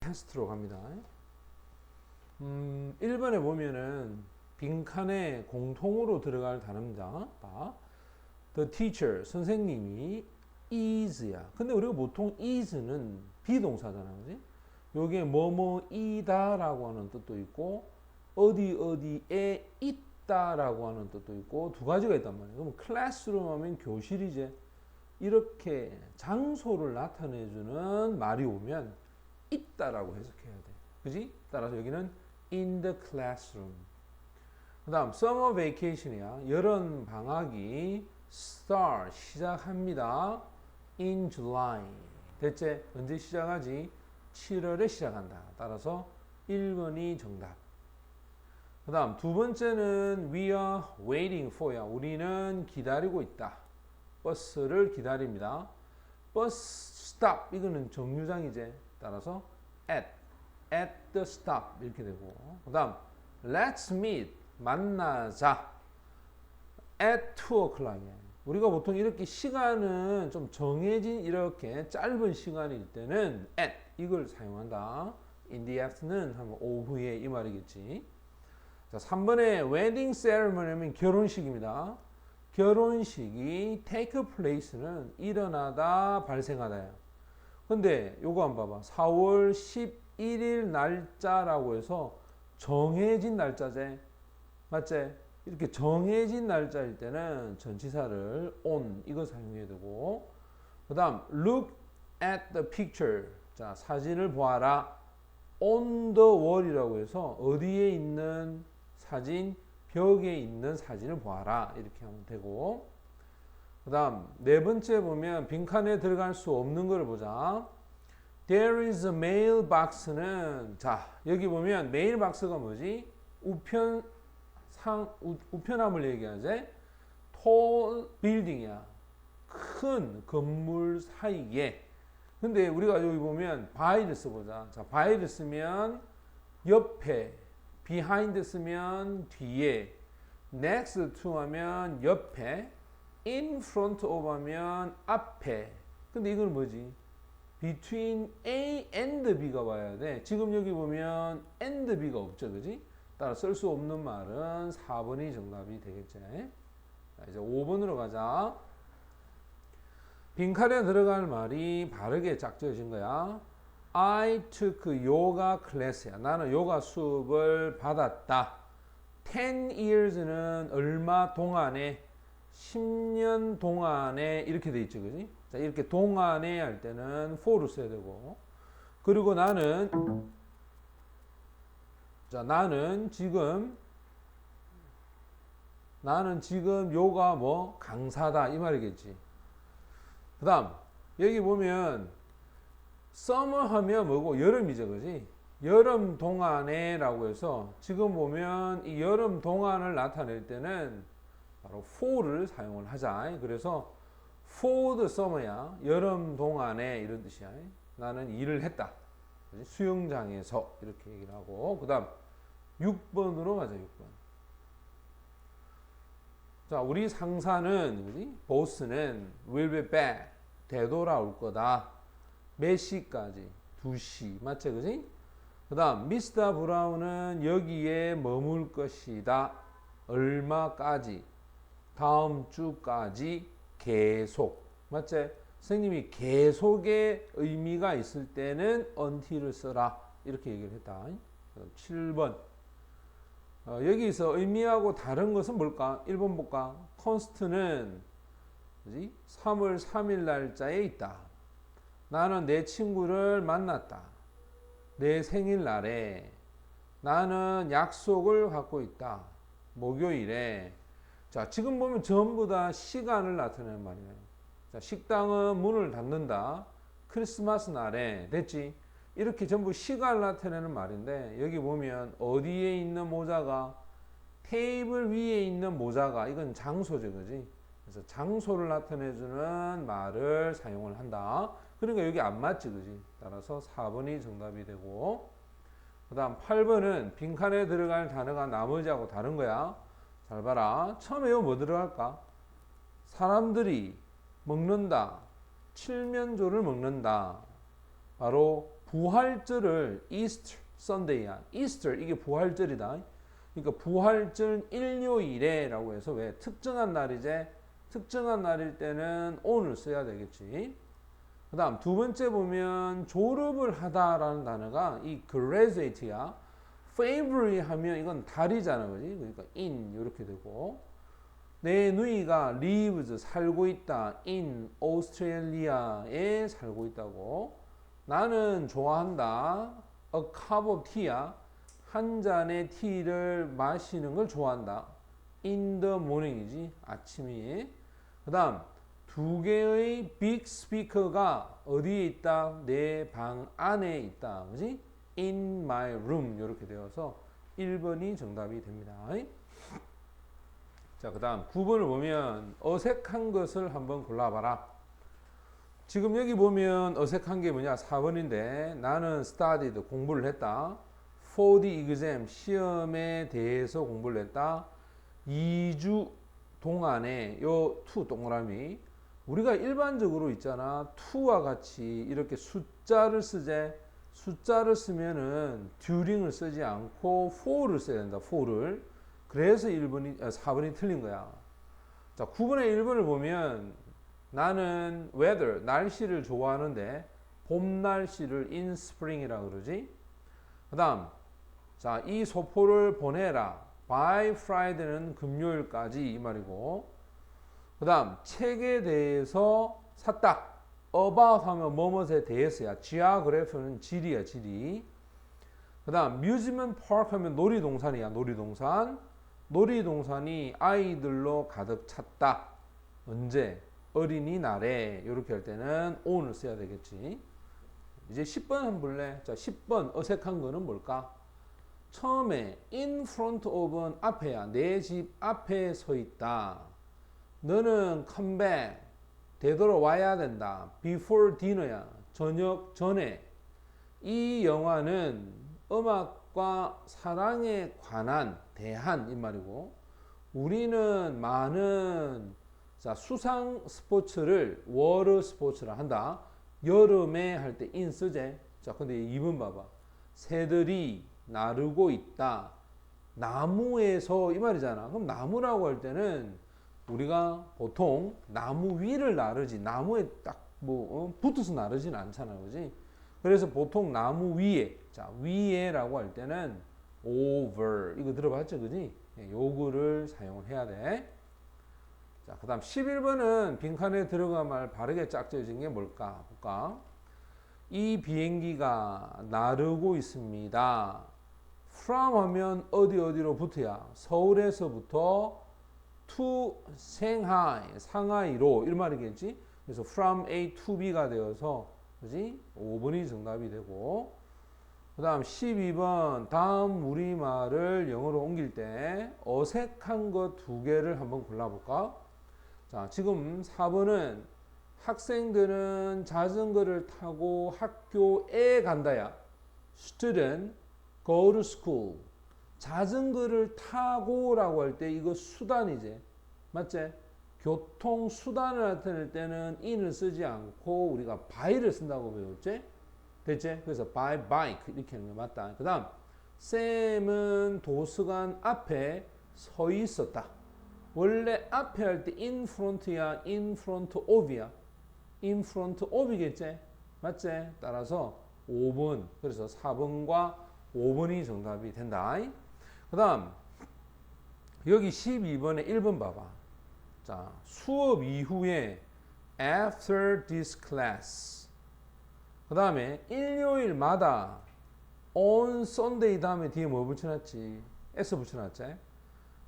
테스트로 갑니다. 1번에 보면은 빈칸에 공통으로 들어갈 단어입니다. The teacher, 선생님이 is야. 근데 우리가 보통 is는 비동사잖아. 그지? 요게 뭐뭐이다 라고 하는 뜻도 있고 어디 어디에 있다라고 하는 뜻도 있고 두 가지가 있단 말이에요. 그럼 클래스룸 하면 교실이제. 이렇게 장소를 나타내주는 말이 오면 있다라고 해석해야 돼. 그지? 따라서 여기는 in the classroom. 그 다음 summer vacation이야. 여름 방학이 start 시작합니다. in July. 대체 언제 시작하지? 7월에 시작한다. 따라서 1번이 정답. 그 다음 두 번째는 we are waiting for야. 우리는 기다리고 있다. 버스를 기다립니다. 버스 stop 이거는 정류장이제. 따라서 at the stop 이렇게 되고 그 다음 let's meet 만나자 at 2 o'clock이에요. 우리가 보통 이렇게 시간은 좀 정해진 이렇게 짧은 시간일 때는 at 이걸 사용한다. in the afternoon 하면 오후에 이 말이겠지. 자, 3번에 wedding ceremony는 결혼식입니다. 결혼식이 take place는 일어나다 발생하다예요. 근데 요거 한번 봐봐. 4월 11일 날짜라고 해서 정해진 날짜제. 맞지? 이렇게 정해진 날짜일 때는 전치사를 on 이거 사용해야 되고 그 다음 look at the picture. 자, 사진을 보아라. on the wall이라고 해서 어디에 있는 사진, 벽에 있는 사진을 보아라. 이렇게 하면 되고 그 다음 네 번째 보면 빈칸에 들어갈 수 없는 걸 보자. There is a mailbox는 자 여기 보면 메일박스가 뭐지? 우편함을 얘기하지. tall building이야. 큰 건물 사이에. 근데 우리가 여기 보면 by를 써보자. 자 by를 쓰면 옆에, behind 쓰면 뒤에, next to 하면 옆에, in front of 하면 앞에. 근데 이건 뭐지? between A and B가 와야 돼. 지금 여기 보면 and B가 없죠. 그지? 따라 쓸 수 없는 말은 4번이 정답이 되겠지. 자, 이제 5번으로 가자. 빈칸에 들어갈 말이 바르게 짝지어진 거야. I took yoga class야. 나는 요가 수업을 받았다. 10 years는 얼마 동안에 10년 동안에 이렇게 돼 있죠. 그지? 자, 이렇게 동안에 할 때는 for를 써야 되고 그리고 나는 자, 나는 지금 요가 뭐 강사다 이 말이겠지. 그 다음 여기 보면 summer 하면 뭐고 여름이죠. 그지? 여름 동안에 라고 해서 지금 보면 이 여름 동안을 나타낼 때는 바로 for를 사용을 하자. 그래서 for the summer야. 여름 동안에 이런 뜻이야. 나는 일을 했다. 그치? 수영장에서 이렇게 얘기를 하고 그 다음 6번으로 가자. 6번. 자, 우리 상사는 그치? 보스는 will be back. 되돌아올 거다. 몇 시까지? 2시. 맞지? 그치? 그 다음 미스터 브라운은 여기에 머물 것이다. 얼마까지? 다음 주까지 계속. 맞지? 선생님이 계속의 의미가 있을 때는 until을 써라. 이렇게 얘기를 했다. 7번. 여기서 의미하고 다른 것은 뭘까? 1번 볼까? const는 3월 3일 날짜에 있다. 나는 내 친구를 만났다. 내 생일날에. 나는 약속을 갖고 있다. 목요일에. 자, 지금 보면 전부 다 시간을 나타내는 말이에요. 자, 식당은 문을 닫는다. 크리스마스 날에. 됐지? 이렇게 전부 시간을 나타내는 말인데 여기 보면 어디에 있는 모자가 테이블 위에 있는 모자가 이건 장소죠. 그지? 그래서 장소를 나타내주는 말을 사용을 한다. 그러니까 여기 안 맞지. 그지? 따라서 4번이 정답이 되고 그 다음 8번은 빈칸에 들어갈 단어가 나머지하고 다른 거야. 잘 봐라. 처음에 이거 뭐 들어갈까? 사람들이 먹는다. 칠면조를 먹는다. 바로 부활절을 Easter Sunday야. Easter 이게 부활절이다. 그러니까 부활절 일요일에라고 해서 왜 특정한 날이제? 특정한 날일 때는 on을 써야 되겠지. 그 다음 두 번째 보면 졸업을 하다라는 단어가 이 graduate야. favourite 하면 이건 달이잖아, 그지? 그러니까 in 이렇게 되고 내 누이가 lives 살고 있다. in Australia에 살고 있다고. 나는 좋아한다. a cup of tea야. 한 잔의 티를 마시는 걸 좋아한다. in the morning이지. 아침이. 그 다음 두 개의 빅 스피커가 어디에 있다? 내 방 안에 있다. 그지? in my room 이렇게 되어서 1번이 정답이 됩니다. 자, 그 다음 9번을 보면 어색한 것을 한번 골라봐라. 지금 여기 보면 어색한 게 뭐냐? 4번인데 나는 studied 공부를 했다. for the exam 시험에 대해서 공부를 했다. 2주 동안에 요 to 동그라미 우리가 일반적으로 있잖아. to와 같이 이렇게 숫자를 쓰재. 숫자를 쓰면은 during을 쓰지 않고 for를 써야 된다. for를. 그래서 4번이 틀린 거야. 자, 9번에 1번을 보면 나는 weather, 날씨를 좋아하는데 봄 날씨를 in spring이라 그러지. 그 다음, 자, 이 소포를 보내라. by Friday는 금요일까지 이 말이고. 그 다음, 책에 대해서 샀다. about 하면 뭐뭐에 대해서야. geograph는 지리야, 지리. 그 다음, amusement park 하면 놀이동산이야, 놀이동산. 놀이동산이 아이들로 가득 찼다. 언제? 어린이날에. 이렇게 할 때는 on을 써야 되겠지. 이제 10번 한번 볼래? 자, 10번 어색한 거는 뭘까? 처음에 in front of은 앞에야. 내 집 앞에 서 있다. 너는 come back. 되돌아와야 된다. before dinner야. 저녁 전에. 이 영화는 음악과 사랑에 관한 대한 이 말이고 우리는 많은 자, 수상 스포츠를 워터 스포츠라 한다. 여름에 할 때 in 쓰제. 자, 근데 2번 봐봐. 새들이 나르고 있다. 나무에서 이 말이잖아. 그럼 나무라고 할 때는 우리가 보통 나무 위를 나르지 나무에 딱 뭐 붙어서 나르진 않잖아, 그지? 그래서 보통 나무 위에 자 위에라고 할 때는 over 이거 들어봤죠, 그지? 요거를 사용을 해야 돼. 자, 그다음 11번은 빈칸에 들어가 말 바르게 짝져진 게 뭘까 볼까? 이 비행기가 나르고 있습니다. from 하면 어디로 붙어야 서울에서부터 to 상하이 상하이로 이 말이겠지. 그래서 from A to B가 되어서 그지? 5번이 정답이 되고 그 다음 12번 다음 우리말을 영어로 옮길 때 어색한 것 두 개를 한번 골라볼까? 자, 지금 4번은 학생들은 자전거를 타고 학교에 간다야. Student go to school. 자전거를 타고라고 할 때 이거 수단이지. 맞지? 교통수단을 나타낼 때는 in을 쓰지 않고 우리가 by를 쓴다고 배웠지? 됐지? 그래서 by bike 이렇게 하는 게 맞다. 그 다음 쌤은 도서관 앞에 서 있었다. 원래 앞에 할 때 in front야, in front of이야. in front of이겠지? 맞지? 따라서 5번, 그래서 4번과 5번이 정답이 된다. 그 다음 여기 12번에 1번 봐봐. 자, 수업 이후에 after this class 그 다음에 일요일마다 on Sunday 다음에 뒤에 뭐 붙여놨지? S 붙여놨지?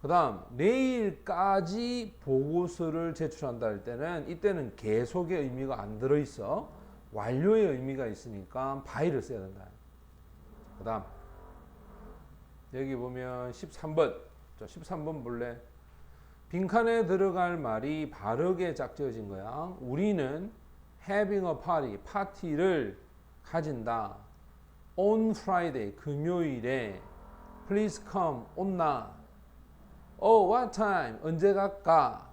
그 다음 내일까지 보고서를 제출한다 할 때는 이때는 계속의 의미가 안 들어있어. 완료의 의미가 있으니까 by를 써야 된다. 그 다음 여기 보면 13번 자, 13번 볼래? 빈칸에 들어갈 말이 바르게 짝지어진 거야. 우리는 having a party, 파티를 가진다. on Friday, 금요일에 please come, 온나. Oh, what time? 언제 갈까?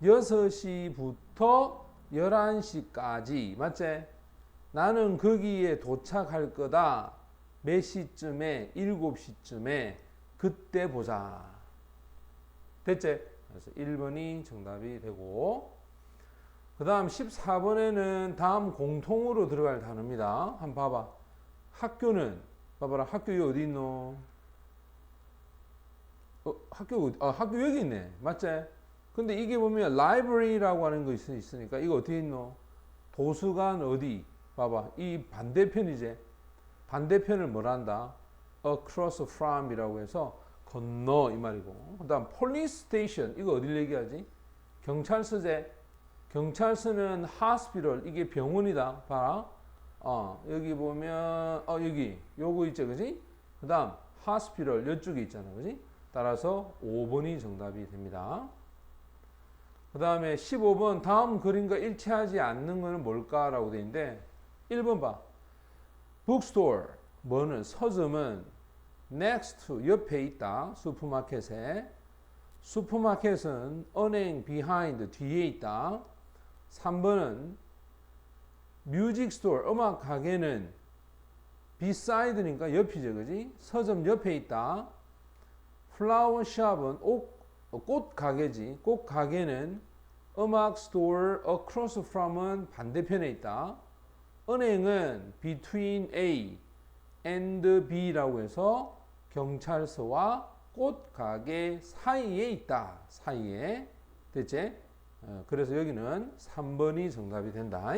6시부터 11시까지. 맞지? 나는 거기에 도착할 거다. 몇 시쯤에? 7시쯤에. 그때 보자. 됐지? 그래서 1번이 정답이 되고, 그 다음 14번에는 다음 공통으로 들어갈 단어입니다. 한번 봐봐. 학교는, 봐봐라. 학교 여기 어디 있노? 학교 여기 있네. 맞지? 근데 이게 보면 library라고 하는 거 있으니까 이거 어디 있노? 도서관 어디? 봐봐. 이 반대편이지. 반대편을 뭐라 한다? across from 이라고 해서 건너 이 말이고. 그 다음 police station 이거 어딜 얘기하지? 경찰서제. 경찰서는 hospital 이게 병원이다. 봐라. 여기 보면 여기 요거 있죠. 그지? 그 다음 hospital 이쪽에 있잖아. 그지? 따라서 5번이 정답이 됩니다. 그 다음에 15번 다음 그림과 일치하지 않는 것은 뭘까라고 되어 있는데 1번 봐. bookstore 뭐는 서점은 next to 옆에 있다. 슈퍼마켓에. 슈퍼마켓은 은행 behind 뒤에 있다. 3번은 music store 음악 가게는 beside니까 옆이죠. 그지? 서점 옆에 있다. flower shop은 꽃 가게지. 꽃 가게는 음악 store across from은 반대편에 있다. 은행은 between A and B라고 해서 경찰서와 꽃 가게 사이에 있다. 사이에. 됐지? 그래서 여기는 3번이 정답이 된다.